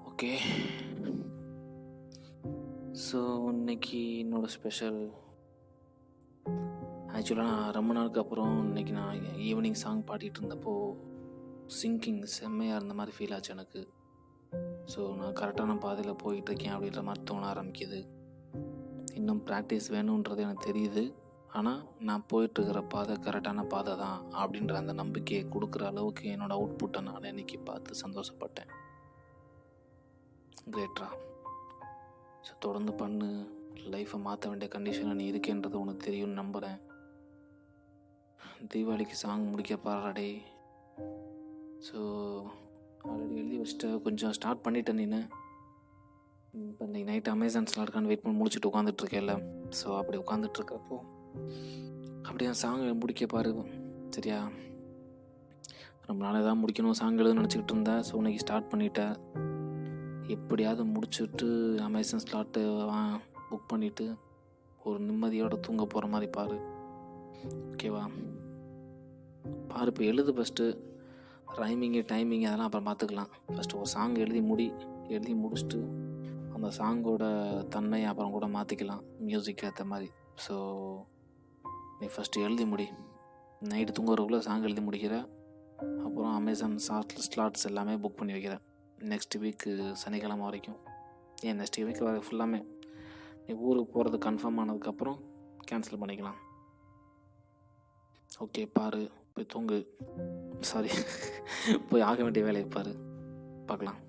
Okay. So இன்னைக்கு என்னோட special ஆக்சுவலாக நான் ரொம்ப நாளுக்கு அப்புறம் இன்னைக்கு நான் ஈவினிங் சாங் பாடிட்டு இருந்தப்போ சிங்கிங் செம்மையாக இருந்த மாதிரி ஃபீல் ஆச்சு எனக்கு. ஸோ நான் கரெக்டான பாதையில் போயிட்டுருக்கேன் அப்படின்ற மாதிரி தோண ஆரம்பிக்குது. இன்னும் ப்ராக்டிஸ் வேணுன்றது எனக்கு தெரியுது. ஆனால் நான் போயிட்டுருக்கிற பாதை கரெக்டான பாதை தான் அப்படின்ற அந்த நம்பிக்கையை கொடுக்குற அளவுக்கு என்னோடய அவுட்புட்டை நான் இன்னைக்கு பார்த்து சந்தோஷப்பட்டேன். கிரேட்ரா. ஸோ தொடர்ந்து பண்ணு. லைஃப்பை மாற்ற வேண்டிய கண்டிஷனில் நீ இருக்கேன்றது உனக்கு தெரியும்னு நம்புகிறேன். தீபாவளிக்கு சாங் முடிக்க பாடுறாடே. ஸோ ஆல்ரெடி எழுதி வச்சுட்டு கொஞ்சம் ஸ்டார்ட் பண்ணிட்டேன். நீ இப்போ இன்றைக்கி நைட் அமேசான்ஸில் இருக்கான்னு வெயிட் பண்ணி முடிச்சுட்டு உட்காந்துட்ருக்கேன்ல. ஸோ அப்படி உட்காந்துட்ருக்கிறப்போ அப்படியே சாங் முடிக்க பாரு. சரியா? ரொம்ப நாள் ஏதாவது முடிக்கணும் சாங் எழுதுன்னு நினச்சிக்கிட்டு இருந்தேன். ஸோ இன்னைக்கு ஸ்டார்ட் பண்ணிட்டேன். எப்படியாவது முடிச்சுட்டு அமேசான் ஸ்லாட்டு புக் பண்ணிவிட்டு ஒரு நிம்மதியோடு தூங்க போகிற மாதிரி பாரு. ஓகேவா? பாரு, இப்போ எழுது ஃபஸ்ட்டு. ரைமிங்கு டைமிங் அதெல்லாம் அப்புறம் பார்த்துக்கலாம். ஃபஸ்ட்டு ஒரு சாங் எழுதி முடிச்சுட்டு அந்த சாங்கோட தன்மையை அப்புறம் கூட மாற்றிக்கலாம் மியூசிக் ஏற்ற மாதிரி. ஸோ நீ ஃபஸ்ட்டு எழுதி முடி. நைட்டு தூங்குறதுக்குள்ளே சாங் எழுதி முடிக்கிற. அப்புறம் அமேசான் ஸ்லாட்ஸ் எல்லாமே புக் பண்ணி வைக்கிறேன் நெக்ஸ்ட் வீக்கு சனிக்கிழமை வரைக்கும். நெக்ஸ்ட் வீக் ஃபுல்லாமே நீ ஊருக்கு போகிறது கன்ஃபார்ம் ஆனதுக்கப்புறம் கேன்சல் பண்ணிக்கலாம். ஓகே, பாரு, போய் தூங்கு. சாரி, போய் ஆக வேண்டிய வேலையை பாரு. பார்க்கலாம்.